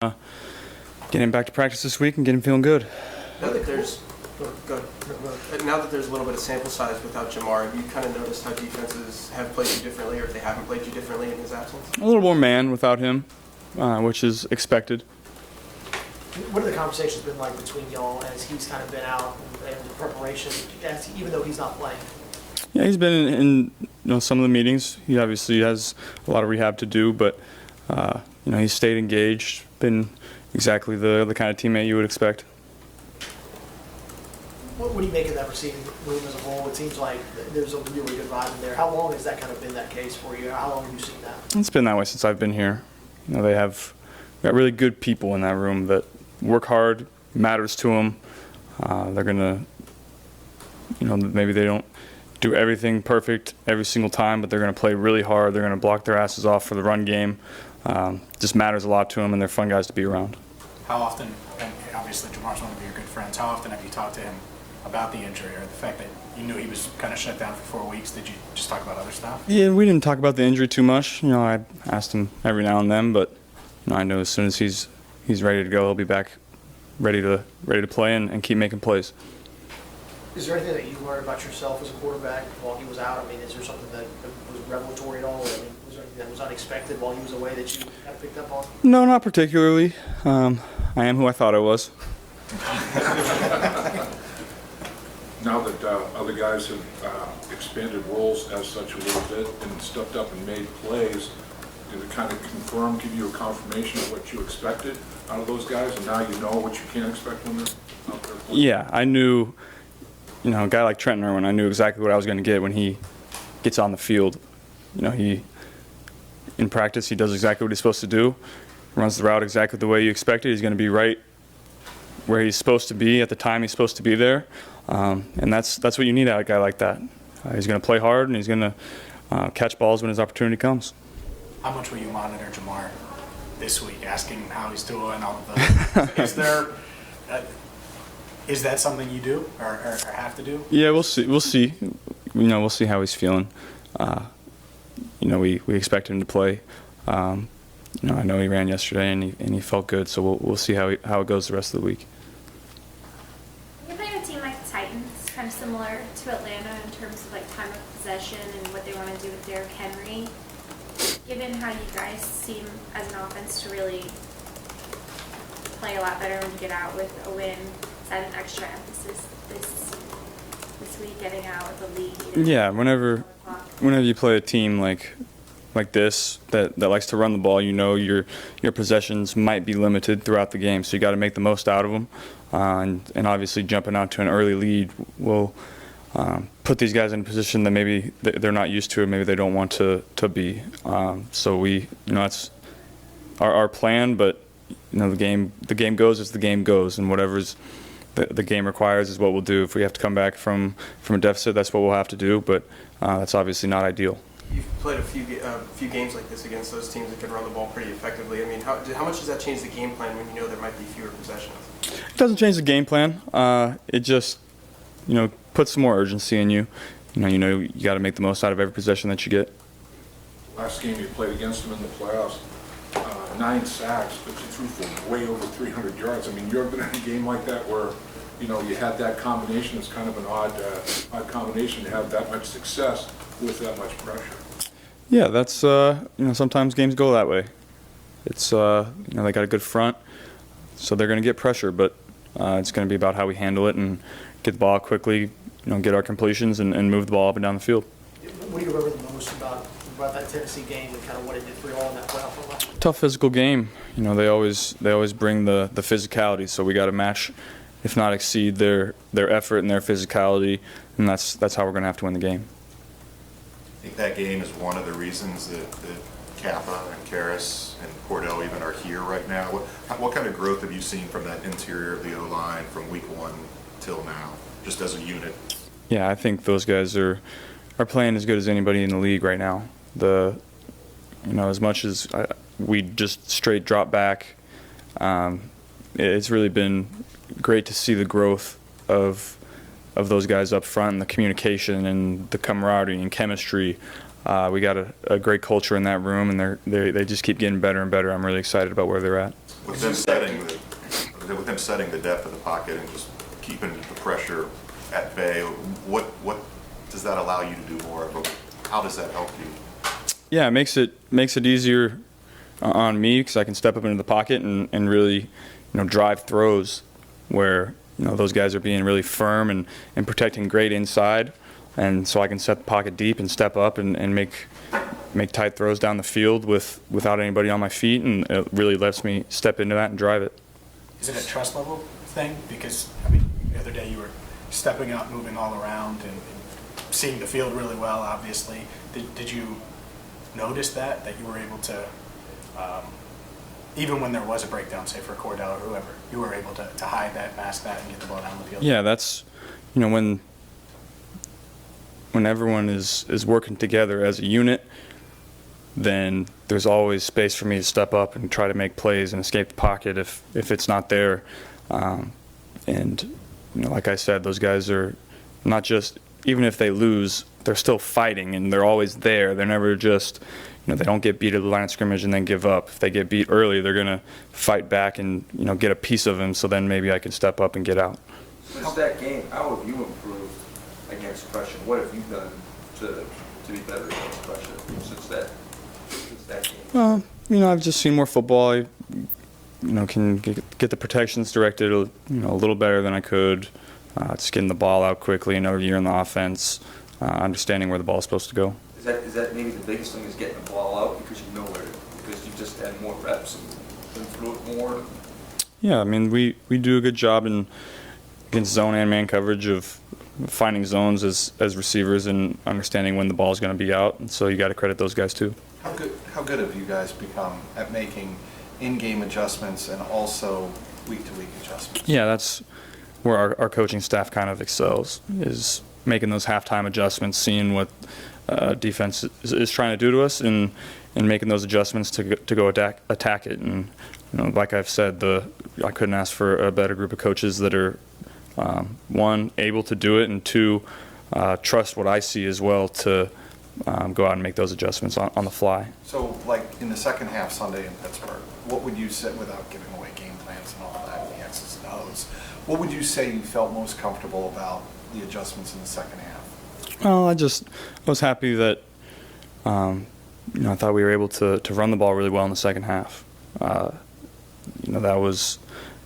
Uh, Getting back to practice this week and getting feeling good. Now that there's now that there's a little bit of sample size without Jamar, have you kind of noticed how defenses have played you differently, or if they haven't played you differently in his absence? A little more man without him, which is expected. What have the conversations been like between y'all as he's kind of been out and the preparation, even though he's not playing? Yeah, he's been in some of the meetings. He obviously has a lot of rehab to do, but he's stayed engaged. Been exactly the kind of teammate you would expect. What do you make of that receiving room as a whole? It seems like there's a really good vibe in there. How long has that kind of been that case for you? How long have you seen that? It's been that way since I've been here. They have got really good people in that room that work hard, matters to them. They're gonna, maybe they don't do everything perfect every single time, but they're gonna play really hard. They're gonna block their asses off for the run game. Just matters a lot to them, and they're fun guys to be around. How often, and obviously Jamar's one of your good friends, how often have you talked to him about the injury or the fact that you knew he was kind of shut down for 4 weeks? Did you just talk about other stuff? Yeah, we didn't talk about the injury too much. I asked him every now and then, but I know as soon as he's ready to go, he'll be back ready to play and keep making plays. Is there anything that you learned about yourself as a quarterback while he was out? I mean, is there something that was revelatory at all? I mean, was there anything that was unexpected while he was away that you kind of picked up on? No, not particularly. I am who I thought I was. Now that other guys have expanded roles as such a little bit and stepped up and made plays, did it kind of give you a confirmation of what you expected out of those guys, and now you know what you can't expect when they're out there playing? Yeah, I knew, a guy like Trent Irwin, I knew exactly what I was going to get when he gets on the field. In practice, he does exactly what he's supposed to do, runs the route exactly the way you expected. He's going to be right where he's supposed to be at the time he's supposed to be there. And that's what you need out of a guy like that. He's going to play hard, and he's going to catch balls when his opportunity comes. How much will you monitor Jamar this week, asking how he's doing, all of the is that something you do or have to do? Yeah, we'll see. We'll see. We'll see how he's feeling. We expect him to play. I know he ran yesterday and he felt good, so we'll see how it goes the rest of the week. You're playing a team like the Titans, kind of similar to Atlanta in terms of like time of possession and what they want to do with Derrick Henry. Given how you guys seem as an offense to really play a lot better when you get out with a win, is that an extra emphasis this week, getting out with the lead? Yeah, whenever you play a team like this that likes to run the ball, your possessions might be limited throughout the game, so you got to make the most out of them. And obviously jumping out to an early lead will put these guys in a position that maybe they're not used to, or maybe they don't want to be. So that's our plan. But the game goes as the game goes, and whatever's the game requires is what we'll do. If we have to come back from a deficit, that's what we'll have to do. But that's obviously not ideal. You've played a few games like this against those teams that can run the ball pretty effectively. I mean, how much does that change the game plan when you know there might be fewer possessions? It doesn't change the game plan. It just puts some more urgency in you. You got to make the most out of every possession that you get. Last game you played against them in the playoffs, 9 sacks, but you threw for way over 300 yards. I mean, you ever been in a game like that where you had that combination? It's kind of an odd combination to have that much success with that much pressure. Yeah, that's sometimes games go that way. It's they got a good front, so they're going to get pressure, but it's going to be about how we handle it and get the ball quickly, get our completions and move the ball up and down the field. What do you remember the most about that Tennessee game and kind of what it did for you all in that playoff run? Tough physical game. They always bring the physicality, so we got to match, if not exceed their effort and their physicality, and that's how we're going to have to win the game. I think that game is one of the reasons that Kappa and Karras and Cordell even are here right now. What kind of growth have you seen from that interior of the O-line from week 1 till now, just as a unit? Yeah, I think those guys are playing as good as anybody in the league right now. As much as we just straight drop back, it's really been great to see the growth of those guys up front, and the communication and the camaraderie and chemistry. We got a great culture in that room, and they just keep getting better and better. I'm really excited about where they're at. With them setting the depth of the pocket and just keeping the pressure at bay, what does that allow you to do more of? How does that help you? Yeah, it makes it easier on me because I can step up into the pocket and really, drive throws where, those guys are being really firm and protecting great inside. And so I can set the pocket deep and step up and make tight throws down the field without anybody on my feet, and it really lets me step into that and drive it. Is it a trust level thing? Because, I mean, the other day you were stepping out, moving all around, and seeing the field really well, obviously. Did you notice that you were able to, even when there was a breakdown, say for Cordell or whoever, you were able to hide that, mask that, and get the ball down the field? Yeah, that's, when everyone is working together as a unit, then there's always space for me to step up and try to make plays and escape the pocket if it's not there. And like I said, those guys are not just, even if they lose, they're still fighting and they're always there. They're never just, they don't get beat at the line of scrimmage and then give up. If they get beat early, they're going to fight back and, get a piece of him, so then maybe I can step up and get out. Since that game, how have you improved against pressure? What have you done to be better against pressure since that game? I've just seen more football. I, can get the protections directed, a little better than I could. Just getting the ball out quickly, another year in the offense, understanding where the ball is supposed to go. Is that maybe the biggest thing, is getting the ball out because you know where, because you just had more reps and threw it more? Yeah, I mean, we do a good job against zone and man coverage of finding zones as receivers and understanding when the ball is going to be out, and so you got to credit those guys too. How good have you guys become at making in-game adjustments and also week-to-week adjustments? Yeah, that's where our coaching staff kind of excels, is making those halftime adjustments, seeing what defense is trying to do to us, and making those adjustments to go attack it. And like I've said, I couldn't ask for a better group of coaches that are one, able to do it, and two, trust what I see as well to go out and make those adjustments on the fly. So, like in the second half Sunday in Pittsburgh, what would you say, without giving away game plans and all that, and the X's and O's, what would you say you felt most comfortable about the adjustments in the second half? Well, I was happy that I thought we were able to run the ball really well in the second half. That was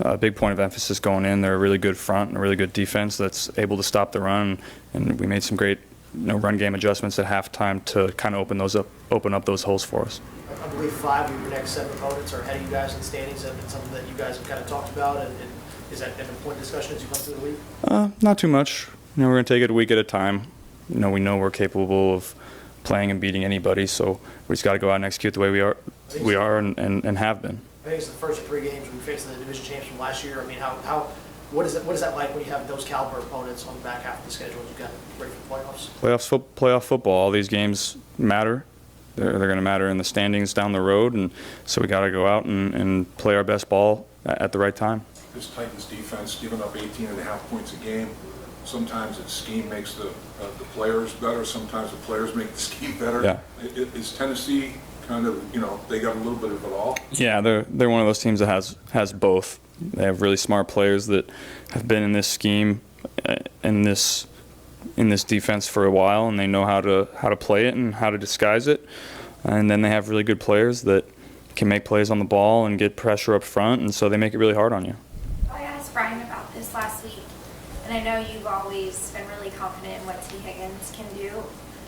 a big point of emphasis going in. They're a really good front and a really good defense that's able to stop the run, and we made some great run game adjustments at halftime to kind of open up those holes for us. I believe 5 of your next 7 opponents are ahead of you guys in the standings. Has that been something that you guys have kind of talked about, and is that an important discussion as you come through the week? Not too much. We're going to take it a week at a time. We know we're capable of playing and beating anybody, so we just got to go out and execute the way we are and have been. I think it's the first of 3 games we faced the division champs from last year. I mean, what is that like when you have those caliber opponents on the back half of the schedule? You got ready for playoffs? Playoff football. All these games matter. They're going to matter in the standings down the road, and so we got to go out and play our best ball at the right time. This Titans defense giving up 18.5 points a game. Sometimes the scheme makes the players better. Sometimes the players make the scheme better. Yeah. Is Tennessee kind of, they got a little bit of it all? Yeah, they're one of those teams that has both. They have really smart players that have been in this scheme, in this defense for a while, and they know how to play it and how to disguise it. And then they have really good players that can make plays on the ball and get pressure up front, and so they make it really hard on you. I asked Brian about this last week, and I know you've always been really confident in what T. Higgins can do,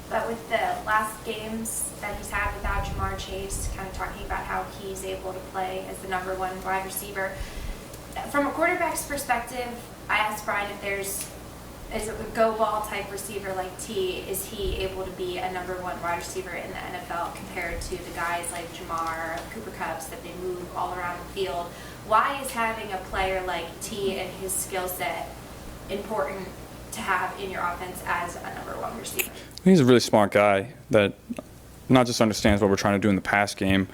but with the last games that he's had without Jamar Chase, kind of talking about how he's able to play as the #1 wide receiver. From a quarterback's perspective, I asked Brian if is it a go ball type receiver like T, is he able to be a #1 wide receiver in the NFL compared to the guys like Jamar, Cooper Kupps, that they move all around the field? Why is having a player like T and his skill set important to have in your offense as a #1 receiver? He's a really smart guy that not just understands what we're trying to do in the pass game,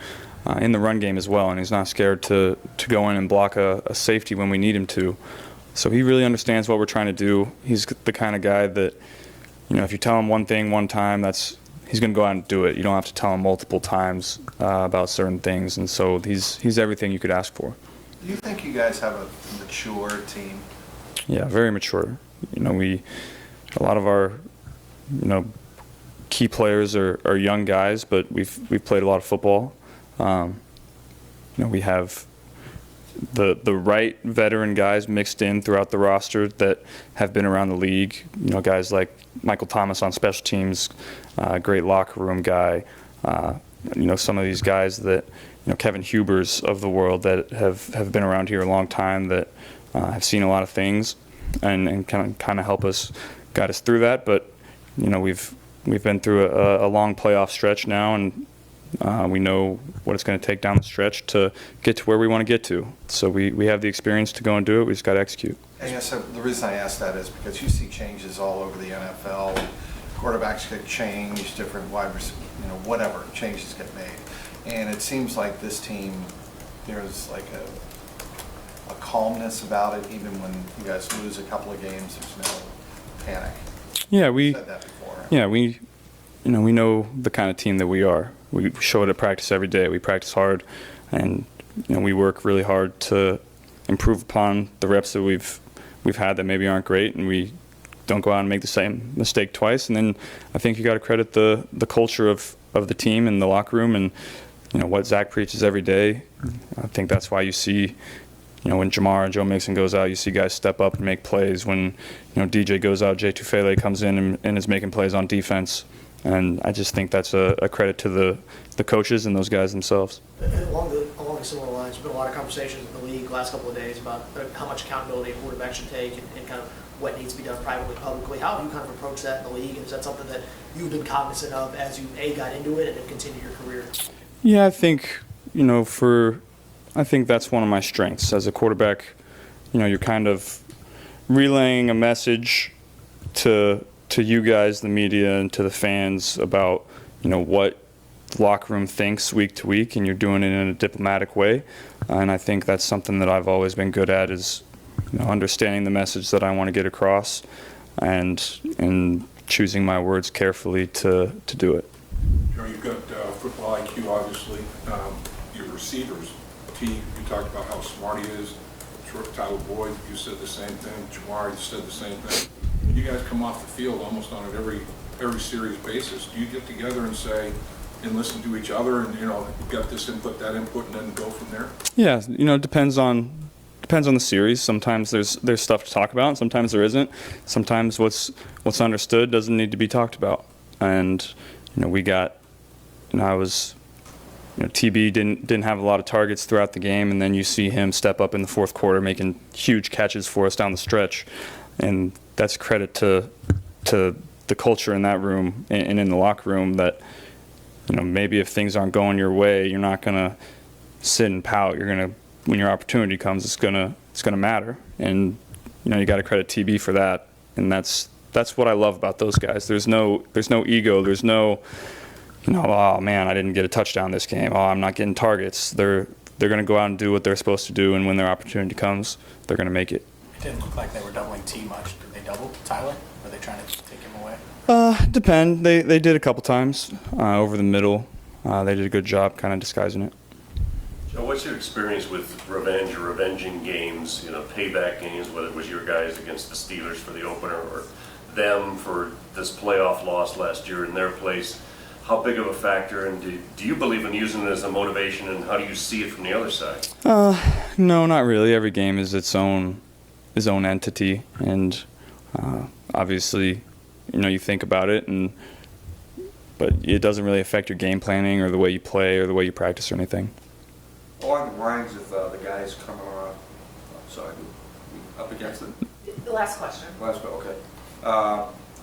in the run game as well, and he's not scared to go in and block a safety when we need him to. So he really understands what we're trying to do. He's the kind of guy that, if you tell him one thing one time, he's going to go out and do it. You don't have to tell him multiple times about certain things, and so he's everything you could ask for. Do you think you guys have a mature team? Yeah, very mature. You know, a lot of our, key players are young guys, but we've played a lot of football. We have the right veteran guys mixed in throughout the roster that have been around the league. You know, guys like Michael Thomas on special teams, great locker room guy. Some of these guys that, Kevin Hubers of the world that have been around here a long time, that have seen a lot of things and kind of help us, guide us through that. But, we've been through a long playoff stretch now, and we know what it's going to take down the stretch to get to where we want to get to. So we have the experience to go and do it. We just got to execute. I guess the reason I ask that is because you see changes all over the NFL. Quarterbacks get changed, different wide receivers, whatever, changes get made. And it seems like this team, there's like a calmness about it. Even when you guys lose a couple of games, there's no panic. Yeah, You said that before. Yeah, we know the kind of team that we are. We show it at practice every day. We practice hard, and we work really hard to improve upon the reps that we've had that maybe aren't great, and we don't go out and make the same mistake twice. And then I think you got to credit the culture of the team and the locker room, and what Zach preaches every day. I think that's why you see, when Jamar and Joe Mixon goes out, you see guys step up and make plays. When DJ goes out, Jay Tufele comes in and is making plays on defense. And I just think that's a credit to the coaches and those guys themselves. And along the similar lines, there's been a lot of conversations in the league the last couple of days about how much accountability a quarterback should take and kind of what needs to be done privately, publicly. How have you kind of approached that in the league? And is that something that you've been cognizant of as you, got into it and have continued your career? Yeah, I think, I think that's one of my strengths. As a quarterback, you're kind of relaying a message to you guys, the media, and to the fans about, what the locker room thinks week to week, and you're doing it in a diplomatic way. And I think that's something that I've always been good at, is understanding the message that I want to get across and choosing my words carefully to do it. You've got football IQ, obviously. Your receivers, T, you talked about how smart he is. Tyler Boyd, you said the same thing. Jamar, you said the same thing. You guys come off the field almost on an every series basis. Do you get together and say, and listen to each other, and you got this input, that input, and then go from there? Yeah, it depends on the series. Sometimes there's stuff to talk about, and sometimes there isn't. Sometimes what's understood doesn't need to be talked about. And we got, I was, TB didn't have a lot of targets throughout the game, and then you see him step up in the fourth quarter making huge catches for us down the stretch, and that's credit to the culture in that room and in the locker room, that maybe if things aren't going your way, you're not gonna sit and pout. You're gonna, when your opportunity comes, it's gonna matter, and you got to credit TB for that, and that's what I love about those guys. There's no ego. There's no oh man, I didn't get a touchdown this game. Oh, I'm not getting targets. They're going to go out and do what they're supposed to do, and when their opportunity comes, they're going to make it. It didn't look like they were doubling T much. Did they double Tyler? Were they trying to take him away? Depend. They did a couple times over the middle. They did a good job kind of disguising it. Joe, what's your experience with revenge or revenging games, payback games, whether it was your guys against the Steelers for the opener or them for this playoff loss last year in their place? How big of a factor, and do you believe in using it as a motivation, and how do you see it from the other side? No, not really. Every game is its own entity, and obviously, you think about it, but it doesn't really affect your game planning or the way you play or the way you practice or anything. Along the lines of the guys coming on, sorry, up against it. The last question. Last one, okay.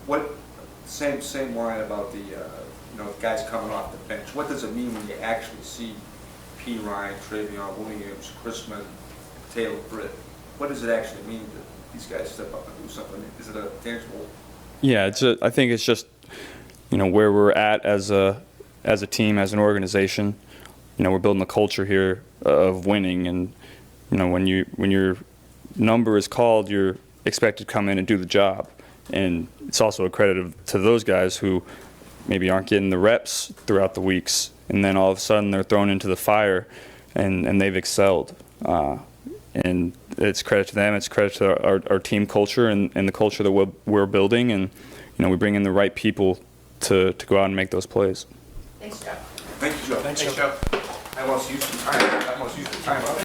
What same line about the guys coming off the bench? What does it mean when you actually see P. Ryan, Travion Williams, Chrisman, Taylor Britt? What does it actually mean that these guys step up and do something? Is it a tangible? Yeah, I think it's just where we're at as a team, as an organization. We're building a culture here of winning, and when your number is called, you're expected to come in and do the job. And it's also a credit to those guys who maybe aren't getting the reps throughout the weeks, and then all of a sudden they're thrown into the fire, and they've excelled. and it's credit to them. It's credit to our team culture and the culture that we're building, and we bring in the right people to go out and make those plays. Thanks, Joe. Thank you, Joe. Thanks, Joe. I almost used the time.